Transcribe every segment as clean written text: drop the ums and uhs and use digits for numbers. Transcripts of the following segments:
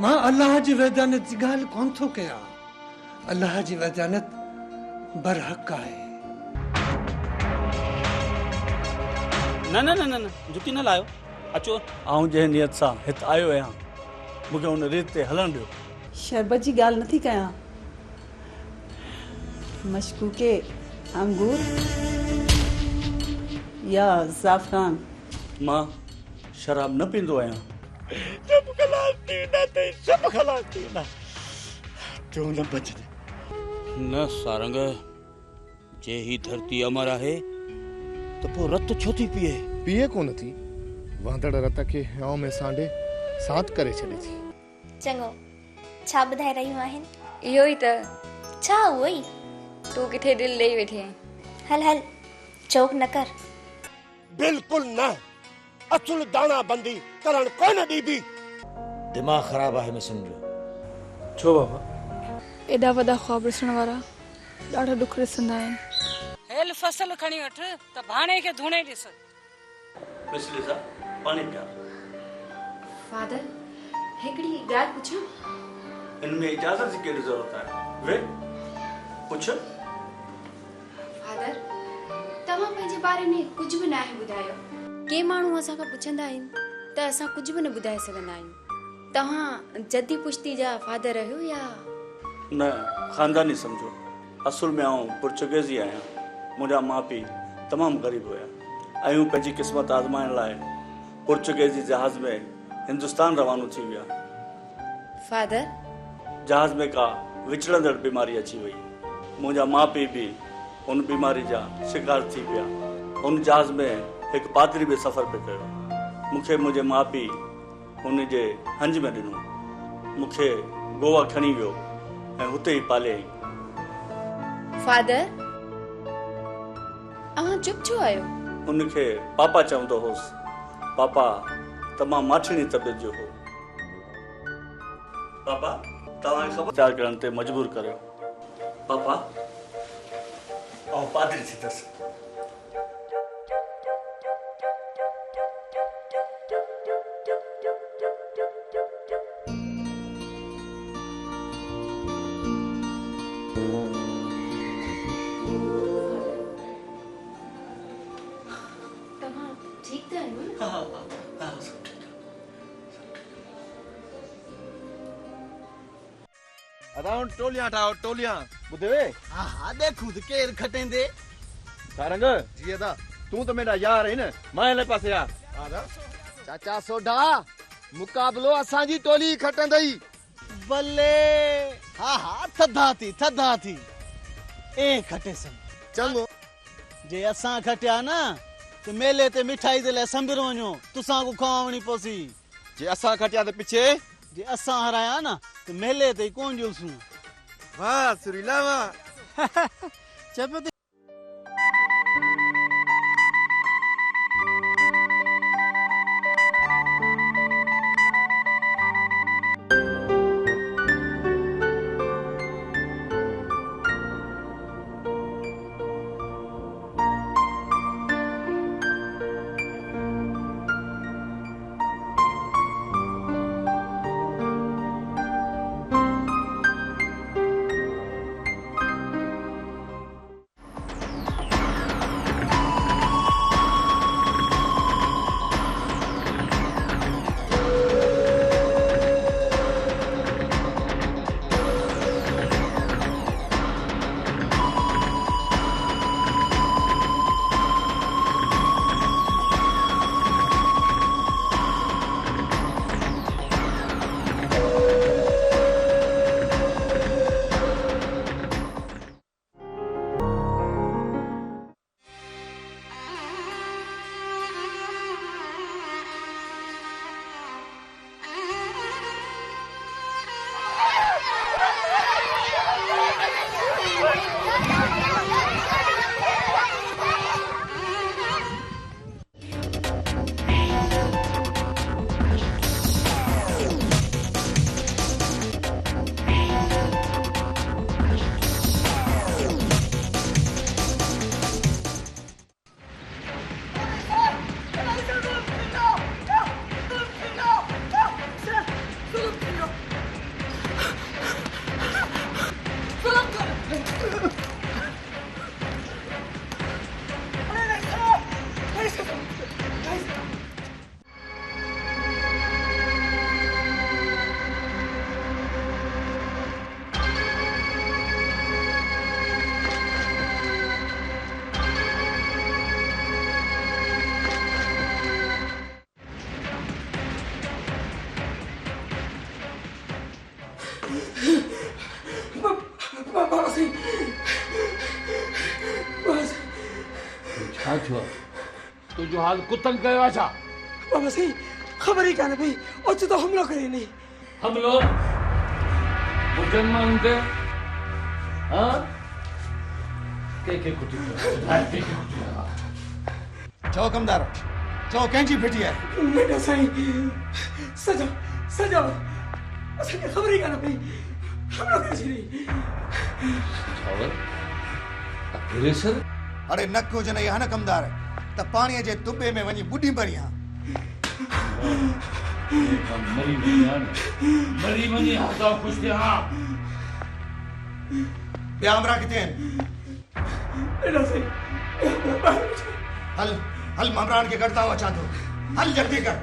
मां अल्लाह जी वैदानत जी ॻाल्हि कोन थो कयां। अल्लाह जी वैदानत बरहक आहे। न न न न झुकी न लायो। अचो। आऊं जंहिं नियत सां हिते आयो आहियां मूंखे हुन रीत ते हलण ॾियो। शरबत जी ॻाल्हि नथी कयां, मशकूके अंगूर या ज़ाफ़रान। मां शराब न पींदो आहियां। सब खलास थी वेंदा अथई, सब खलास थी वेंदा। जो न बचजे। न सारंग, जे ही धरती अमर आहे त पोइ रत छो थी पिए? पिए कोन थी, वांदड़ रत खे हियांव में सांडे साथ करे छॾे थी। चङो, छा ॿुधाए रहियूं आहिनि? इहो ई त। छा उहो ई? तूं किथे दिलि ॾेई वेठी आहीं। हल हल, चौक न कर। बिल्कुल न, असुल दाना बंदी करण कोन ॾीबी। दिमाग़ ख़राब आहे मिसन जो। छो बाबा? एॾा वॾा ख्वाब ॾिसण वारा ॾाढा दुख ॾिसंदा आहिनि। हेल फसल खणी वठ त भाणे खे धुणे ॾिस। मिसली सा पानी पिया। फादर, हिकिड़ी ॻाल्हि पुछां? इनमें इजाज़त जी कहिड़ी ज़रूरत आहे? वे पुछ। फादर, तव्हां पंहिंजे बारे में कुझु बि नाहे ॿुधायो। के माण्हू असांखां पुछंदा आहिनि त असां कुझु बि न ॿुधाए सघंदा आहियूं। तव्हां जद्दी पुश्ती जा फादर आहियो या न? ख़ानदानी समझो। असुल में आऊं पुर्तगेज़ी आहियां। मुंहिंजा माउ पीउ तमामु ग़रीब हुया। आयूं पंहिंजी क़िस्मत आज़माइण लाइ पुर्तगेज़ी जहाज़ में हिंदुस्तान रवानो थी विया। फादर, जहाज़ में का विचड़ंदड़ बीमारी अची वई। मुंहिंजा माउ पीउ बि उन बीमारी जा शिकार थी पिया। उन जहाज़ में हिकु पादरी बि सफ़र पियो कयो। मूंखे मुंहिंजे माउ पीउ हुन जे हंज में ॾिनो। मूंखे गोवा खणी वियो ऐं हुते ई पालियईं। फादर, अव्हां चुप छो आहियो? उनखे पापा चवंदो होसि। पापा तमामु माठिणी तबियत जो हो। पापा तव्हांखे ख़बर तयारु करण ते मजबूर करियो। पापा ऐं पादरी थींदसि। तव्हां ठीक त आहियो न? हाँ, सब ठीक है। अराउंड टोलियां ठाओ, टोलियां ॿुधे? हाँ हाँ देखूं तो केर खटेंदे। सारंग जी अदा तू तो मेरा यार है न, मैं ले पासे आ। चाचा सोडा, मुकाबलो असांजी टोली खटंदई। बल्ले हाँ हाँ थधा थी ए खटे सन। चंगो जे असां खटिया न तो मेले ते मिठाई दे ले संबिर वञो, तुसां को खावणी पोसी। जे असां खटिया ते पीछे जे असां हराया न तो मेले ते कोन जोसूं। वाह सुरीला वाह। चप जो हाल कुतन कयो आहे छा? बाबा साईं ख़बर ई कान्हे पई ओच तो हमलो करे नहीं। हमलो मुझन माण्हुनि ते हाँ के कुटी चओ कमदार चओ कंहिंजी फिटी आहे? मेरा साईं सजा सजा असांखे ख़बर ई कान्हे पई हमलो करे छॾी। अग्रेसर अरे नक हुजनि इहा न कमदार त पाणीअ जे तुबे में वञी बुॾी भरियां। मरी वञी हदा खुश थियां। ॿिया हमरा किथे आहिनि? मेरा साईं हल हल ममरान खे गॾु था अचां थो। हल जल्दी कर।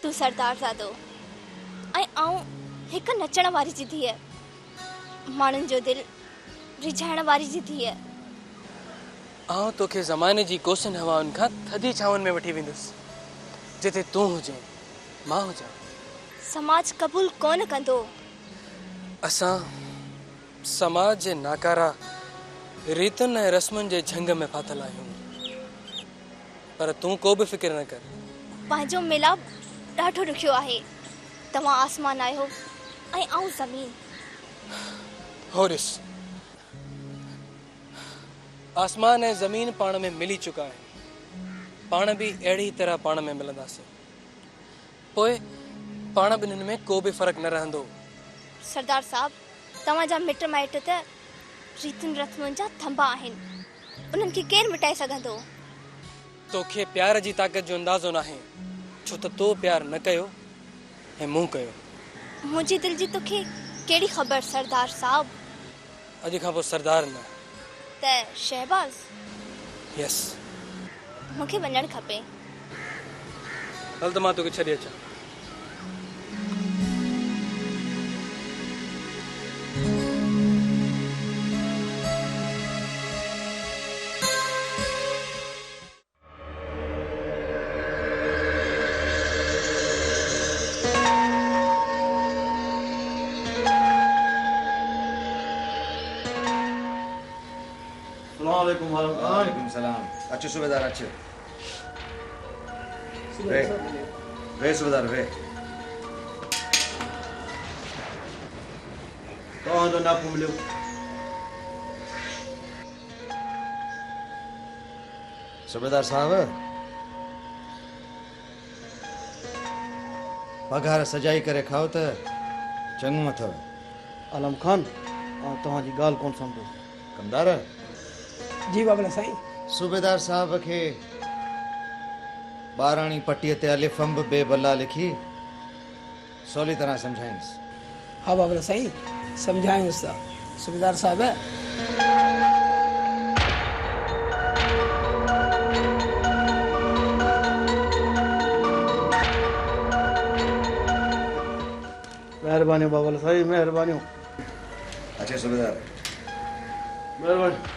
तू सरदार ज़ादो ऐं आऊं हिकु नचण वारी जी धीअ, माण्हुनि जो दिलि रिझाइण वारी जी धीअ। आऊं तोखे ज़माने जी कोसनि हवाउनि खां थधी छांवनि में वठी वेंदुसि, जिते तूं हुजे मां हुजां। समाज क़बूल कोन कंदो। असां समाज जे नाकारा रीतुनि ऐं रस्मुनि जे झंग में फाथल आहियूं, पर तूं को बि फिक्र न कर। पंहिंजो मिलाप ॾाढो ॾुखियो आहे। तव्हां आसमान आहियो ऐं आऊं ज़मीन। होरिस, आसमान ऐं ज़मीन पाण में मिली चुका आहिनि, पाण बि अहिड़ी तरह पाण में मिलंदासीं। पोइ पाण ॿिन्हिनि में को बि फ़र्क़ु न रहंदो। सरदार साहब, तव्हांजा मिट माइट त रीतियुनि रस्मुनि जा थंबा आहिनि, उन्हनि खे केरु मिटाए सघंदो? तोखे प्यार जी ताक़त जो अंदाज़ो नाहे, छो त तो प्यार न कयो ऐं मूं कयो। मुंहिंजे दिलि जी तोखे कहिड़ी ख़बर सरदार साहब? अॼु खां पोइ सरदार न त शहबाज़। यस, मूंखे वञणु खपे। हल त मां तोखे छॾे अचां। वालेकुम सलाम। अच्छे सूबेदार अच्छे। वे सूबेदार वे। तो ना मिलो। सूबेदार साहब पगार सजाई करे खाओ त चंगो अथव। आलम खान तव्हांजी ॻाल्हि कोन सम्झो। कमदार जी बाबा साईं। सूबेदार साहब खे ॿाराणी पट्टीअ ते अलिफ अंब बेबला लिखी सवली तरह सम्झाईंसि। हाँ बाबा साईं सम्झायूंसि था। सूबेदार साहब महिरबानी बाबा साईं, महिरबानी। अच्छे सूबेदार महिरबानी।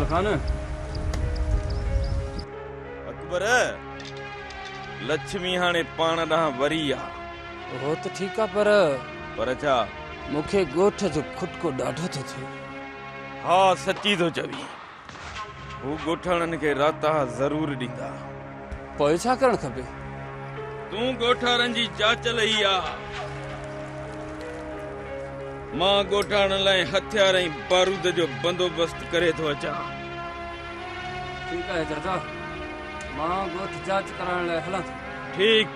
खान अकबर लक्ष्मी हाणे पाण ॾांहुं वरी आ। हो त ठीकु आहे, पर छा मूंखे ॻोठ जो खुटको ॾाढो थो थिए। हा सची थो चवी। हू ॻोठाणनि खे राता ज़रूर ॾींदा। पोइ छा करणु खपे? तूं ॻोठाणनि जी चाचल ई आ। मां ॻोठाणनि लाइ हथियार ऐं बारूद जो बंदोबस्त करे थो अचां। ठीकु आहे चाचा, मां ॻोठ जांच कराइण लाइ हलां थो। ठीकु।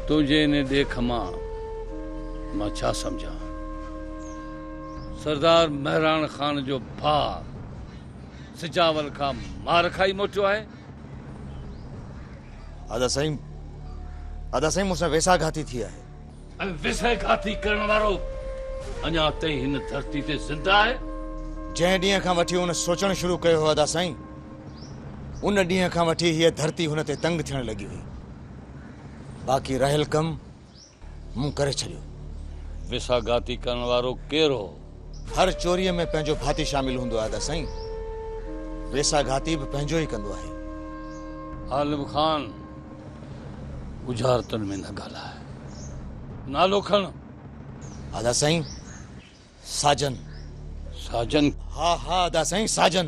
तुझे ने देख मां छा समझा। सरदार महरान खान जो भा सिजावल का मार खाई मोटियो है। आदा साईं मुझसे वेसा घाती थी है। वेसा घाती करण वारो अञा ताईं हिन धरती ते जिंदा है। जंहिं ॾींहं खां वठी हुन सोचणु शुरू कयो हो आदा साईं, उन ॾींहं खां वठी हीअ धरती हुन ते तंग थियण लॻी हुई। बाक़ी रहियल कम मूं करे छॾियो। वेसा घाती करण वारो केरु हो? हर चोरीअ में पंहिंजो भाती शामिल हूंदो आहे आदा साईं। वेसा घाती बि पंहिंजो ई कंदो आहे। आलिम खान उजारतन में न ॻाल्हाए, नालो खण। आदा साईं साजन। साजन? हा आदा साईं साजन।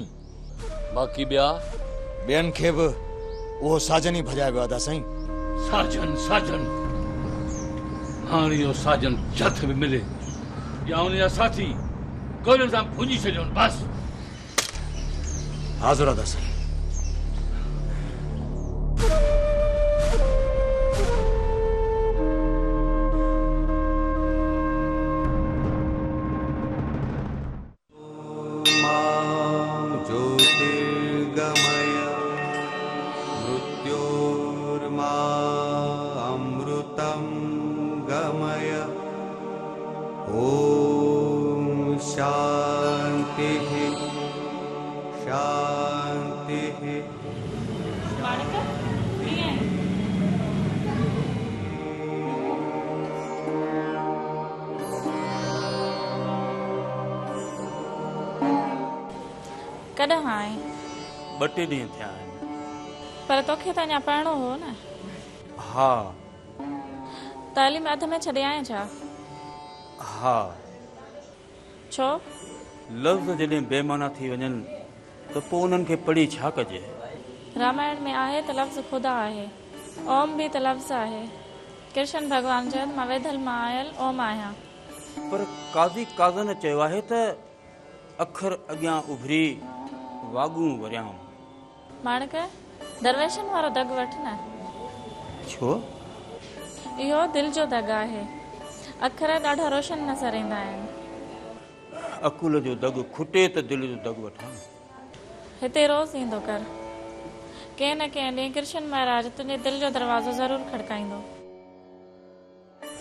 बाक़ी ॿियनि खे बि उहो साजन ई भॼाए वियो आदा साईं। साजन हाणे इहो साजन जथ में मिले या उनजा साथी कोई सां भुञी छॾियो बस। हाज़ुर आदा साईं। कॾहिं आए? 2 ॾींहं थिया आहिनि। पर तोखे त अञा पढ़णो हो न। हा। तालीम अध में छॾे आया छा? हा। छो? लफ़्ज़ जॾहिं बेमाना थी वञनि त पोइ उन्हनि खे पढ़ी छा कजे? रामायण में आहे त लफ़्ज़ ख़ुदा आहे, ओम बि त लफ़्ज़ आहे। कृष्ण भॻवान चवनि मां वेधल मां आयल ओम आहियां। पर काज़ी काज़न चयो आहे त अखर अॻियां उभरी वागूं वरियाम। माणक दरवेशन वारो दग वठ न। छो? इहो दिल जो दग आहे। अखर ॾाढा रोशन नज़र ईंदा आहिनि। अकुल जो दग खुटे त दिल जो दग वठां। हिते रोज़ ईंदो कर। कंहिं न कंहिं ॾींहुं कृष्ण महाराज तुंहिंजे दिल जो दरवाज़ो ज़रूरु खड़काईंदो।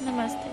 नमस्ते।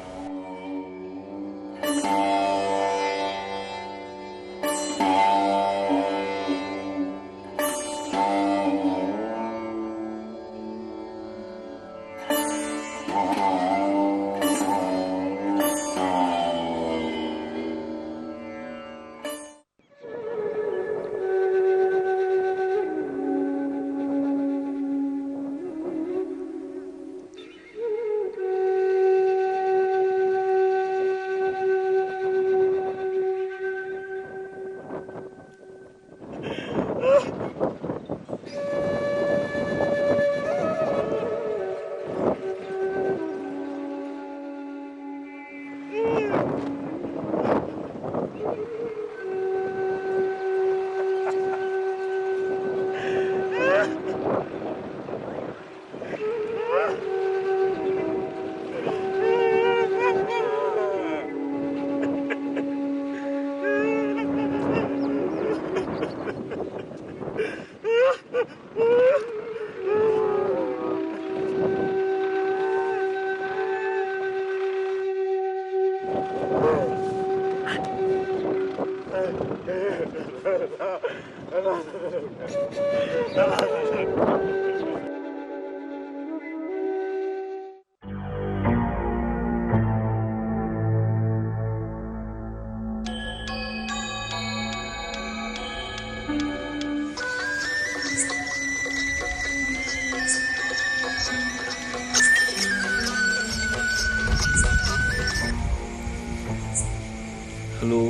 हेलो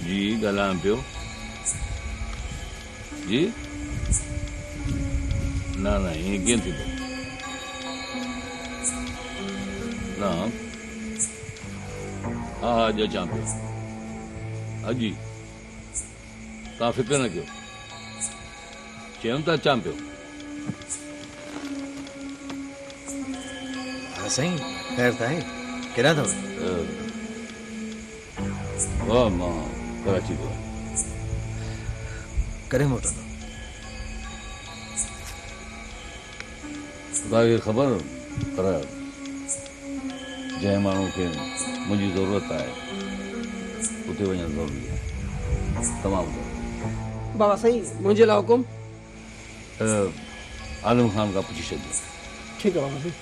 जी ॻाल्हायां पियो जी। न ईअं कीअं थींदो? न हा अॼु अचां पियो। अॼु ई तव्हां फिक्र न कयो, चयमि त अचां पियो। साईं ख़ैर ताईं केड़ा अथव? वाह मां कराची को करे मोटंदो? तव्हांखे ख़बर पर जंहिं माण्हू खे मुंहिंजी ज़रूरत आहे उते वञणु ज़रूरी आहे, तमामु ज़रूरी। बाबा साईं मुंहिंजे लाइ हुकुम। आलम खान खां पुछी छॾिजो। ठीकु आहे बाबा साईं।